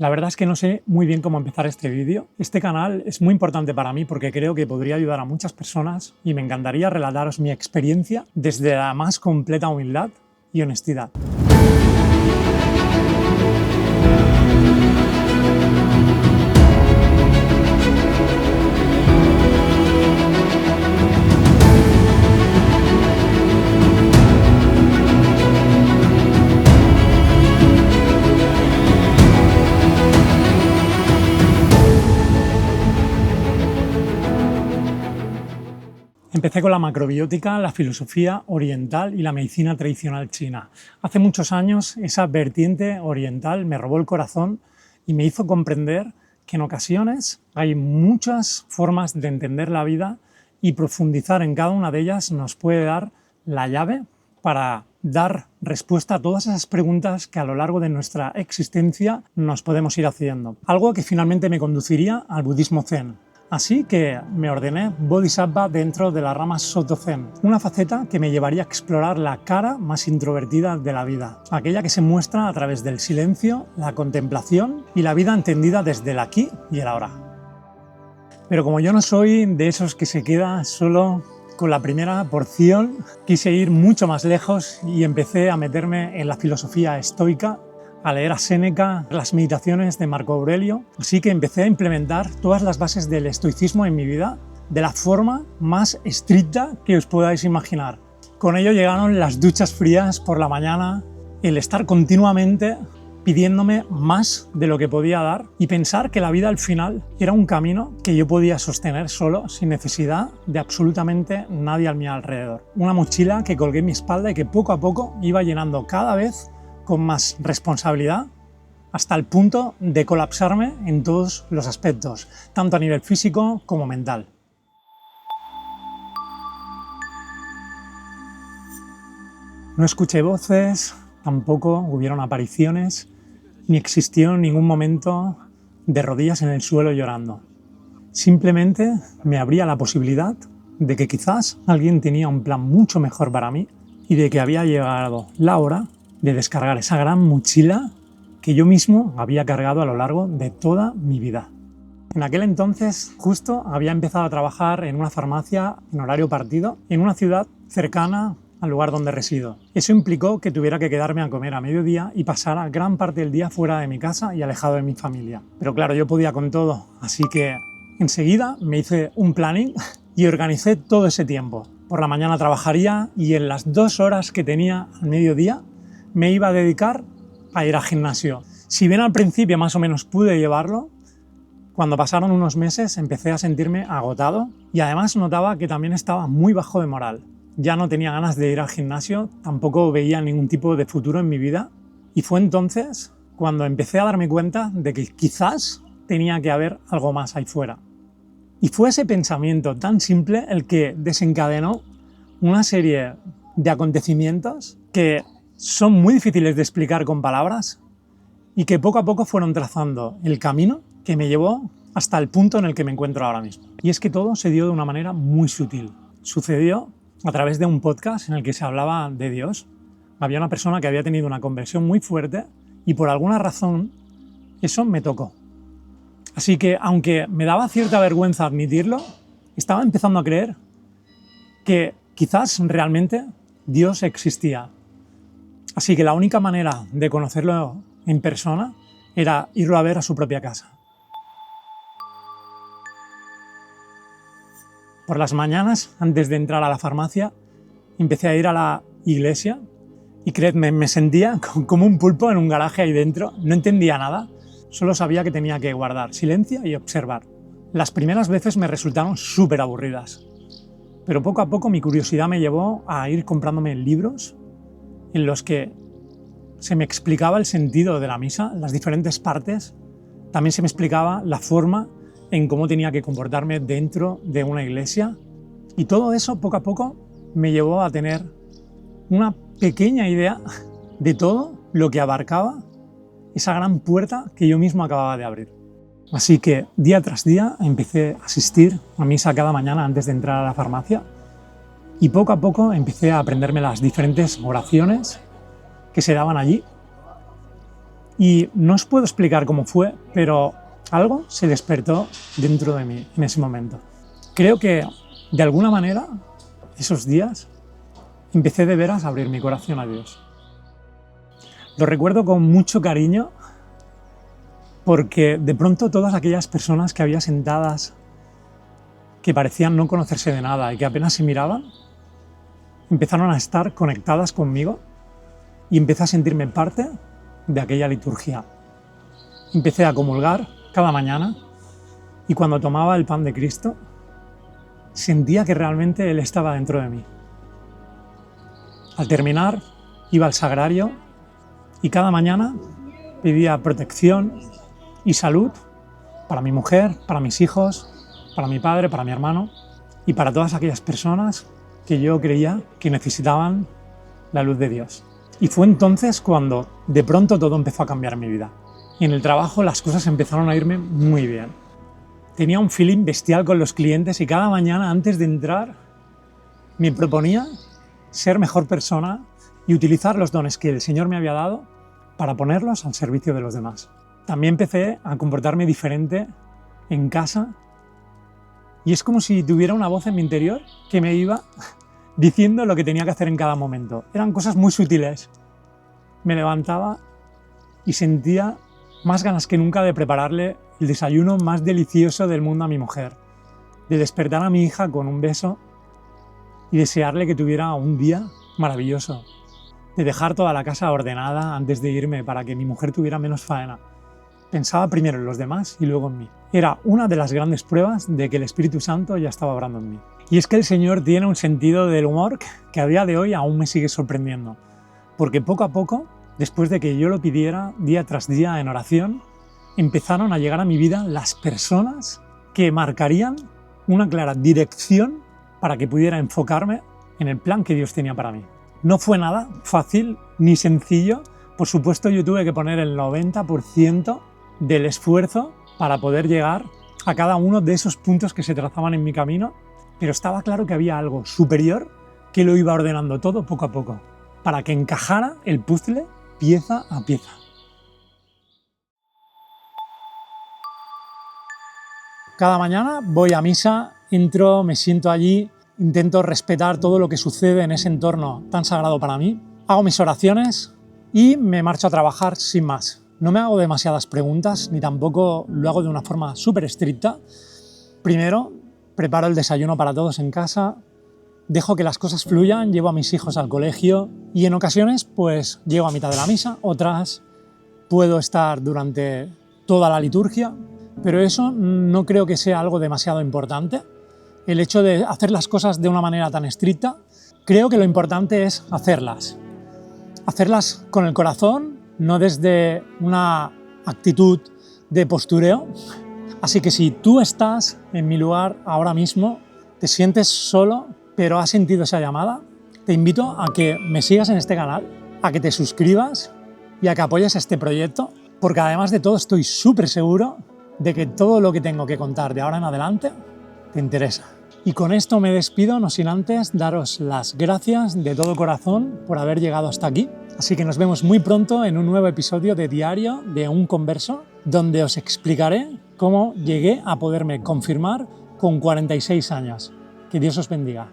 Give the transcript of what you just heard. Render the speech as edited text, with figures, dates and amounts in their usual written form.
La verdad es que no sé muy bien cómo empezar este vídeo. Este canal es muy importante para mí porque creo que podría ayudar a muchas personas y me encantaría relataros mi experiencia desde la más completa humildad y honestidad. Empecé con la macrobiótica, la filosofía oriental y la medicina tradicional china. Hace muchos años esa vertiente oriental me robó el corazón y me hizo comprender que en ocasiones hay muchas formas de entender la vida y profundizar en cada una de ellas nos puede dar la llave para dar respuesta a todas esas preguntas que a lo largo de nuestra existencia nos podemos ir haciendo. Algo que finalmente me conduciría al budismo zen. Así que me ordené Bodhisattva dentro de la rama Soto Zen, una faceta que me llevaría a explorar la cara más introvertida de la vida, aquella que se muestra a través del silencio, la contemplación y la vida entendida desde el aquí y el ahora. Pero como yo no soy de esos que se queda solo con la primera porción, quise ir mucho más lejos y empecé a meterme en la filosofía estoica, a leer a Séneca, las meditaciones de Marco Aurelio, así que empecé a implementar todas las bases del estoicismo en mi vida de la forma más estricta que os podáis imaginar. Con ello llegaron las duchas frías por la mañana, el estar continuamente pidiéndome más de lo que podía dar y pensar que la vida al final era un camino que yo podía sostener solo, sin necesidad de absolutamente nadie a mi alrededor. Una mochila que colgué en mi espalda y que poco a poco iba llenando cada vez con más responsabilidad hasta el punto de colapsarme en todos los aspectos, tanto a nivel físico como mental. No escuché voces, tampoco hubieron apariciones, ni existió ningún momento de rodillas en el suelo llorando. Simplemente me abría la posibilidad de que quizás alguien tenía un plan mucho mejor para mí y de que había llegado la hora de descargar esa gran mochila que yo mismo había cargado a lo largo de toda mi vida. En aquel entonces justo había empezado a trabajar en una farmacia en horario partido en una ciudad cercana al lugar donde resido. Eso implicó que tuviera que quedarme a comer a mediodía y pasara gran parte del día fuera de mi casa y alejado de mi familia. Pero claro, yo podía con todo, así que enseguida me hice un planning y organicé todo ese tiempo. Por la mañana trabajaría y en las 2 horas que tenía al mediodía me iba a dedicar a ir al gimnasio. Si bien al principio más o menos pude llevarlo, cuando pasaron unos meses empecé a sentirme agotado y además notaba que también estaba muy bajo de moral. Ya no tenía ganas de ir al gimnasio, tampoco veía ningún tipo de futuro en mi vida y fue entonces cuando empecé a darme cuenta de que quizás tenía que haber algo más ahí fuera. Y fue ese pensamiento tan simple el que desencadenó una serie de acontecimientos que son muy difíciles de explicar con palabras y que poco a poco fueron trazando el camino que me llevó hasta el punto en el que me encuentro ahora mismo. Y es que todo se dio de una manera muy sutil. Sucedió a través de un podcast en el que se hablaba de Dios. Había una persona que había tenido una conversión muy fuerte y por alguna razón eso me tocó. Así que, aunque me daba cierta vergüenza admitirlo, estaba empezando a creer que quizás realmente Dios existía. Así que la única manera de conocerlo en persona era irlo a ver a su propia casa. Por las mañanas, antes de entrar a la farmacia, empecé a ir a la iglesia y creedme, me sentía como un pulpo en un garaje ahí dentro. No entendía nada, solo sabía que tenía que guardar silencio y observar. Las primeras veces me resultaron súper aburridas, pero poco a poco mi curiosidad me llevó a ir comprándome libros en los que se me explicaba el sentido de la misa, las diferentes partes. También se me explicaba la forma en cómo tenía que comportarme dentro de una iglesia. Y todo eso, poco a poco, me llevó a tener una pequeña idea de todo lo que abarcaba esa gran puerta que yo mismo acababa de abrir. Así que día tras día empecé a asistir a misa cada mañana antes de entrar a la farmacia y poco a poco empecé a aprenderme las diferentes oraciones que se daban allí Y no os puedo explicar cómo fue, pero algo se despertó dentro de mí en ese momento. Creo que, de alguna manera, esos días, empecé de veras a abrir mi corazón a Dios. Lo recuerdo con mucho cariño porque de pronto todas aquellas personas que había sentadas que parecían no conocerse de nada y que apenas se miraban, empezaron a estar conectadas conmigo y empecé a sentirme parte de aquella liturgia. Empecé a comulgar cada mañana y cuando tomaba el pan de Cristo, sentía que realmente Él estaba dentro de mí. Al terminar, iba al sagrario y cada mañana pedía protección y salud para mi mujer, para mis hijos, para mi padre, para mi hermano y para todas aquellas personas que yo creía que necesitaban la luz de Dios. Y fue entonces cuando de pronto todo empezó a cambiar en mi vida. Y en el trabajo las cosas empezaron a irme muy bien. Tenía un feeling bestial con los clientes y cada mañana antes de entrar me proponía ser mejor persona y utilizar los dones que el Señor me había dado para ponerlos al servicio de los demás. También empecé a comportarme diferente en casa y es como si tuviera una voz en mi interior que me iba diciendo lo que tenía que hacer en cada momento. Eran cosas muy sutiles. Me levantaba y sentía más ganas que nunca de prepararle el desayuno más delicioso del mundo a mi mujer, de despertar a mi hija con un beso y desearle que tuviera un día maravilloso, de dejar toda la casa ordenada antes de irme para que mi mujer tuviera menos faena. Pensaba primero en los demás y luego en mí. Era una de las grandes pruebas de que el Espíritu Santo ya estaba obrando en mí. Y es que el Señor tiene un sentido del humor que a día de hoy aún me sigue sorprendiendo. Porque poco a poco, después de que yo lo pidiera día tras día en oración, empezaron a llegar a mi vida las personas que marcarían una clara dirección para que pudiera enfocarme en el plan que Dios tenía para mí. No fue nada fácil ni sencillo. Por supuesto, yo tuve que poner el 90% del esfuerzo para poder llegar a cada uno de esos puntos que se trazaban en mi camino, pero estaba claro que había algo superior que lo iba ordenando todo poco a poco, para que encajara el puzzle pieza a pieza. Cada mañana voy a misa, entro, me siento allí, intento respetar todo lo que sucede en ese entorno tan sagrado para mí, hago mis oraciones y me marcho a trabajar sin más. No me hago demasiadas preguntas, ni tampoco lo hago de una forma súper estricta. Primero, preparo el desayuno para todos en casa, dejo que las cosas fluyan, llevo a mis hijos al colegio y en ocasiones pues llego a mitad de la misa, otras puedo estar durante toda la liturgia, pero eso no creo que sea algo demasiado importante. El hecho de hacer las cosas de una manera tan estricta, creo que lo importante es hacerlas con el corazón, no desde una actitud de postureo. Así que si tú estás en mi lugar ahora mismo, te sientes solo, pero has sentido esa llamada, te invito a que me sigas en este canal, a que te suscribas y a que apoyes este proyecto, porque además de todo estoy súper seguro de que todo lo que tengo que contar de ahora en adelante te interesa. Y con esto me despido, no sin antes daros las gracias de todo corazón por haber llegado hasta aquí. Así que nos vemos muy pronto en un nuevo episodio de Diario de un Converso, donde os explicaré cómo llegué a poderme confirmar con 46 años. Que Dios os bendiga.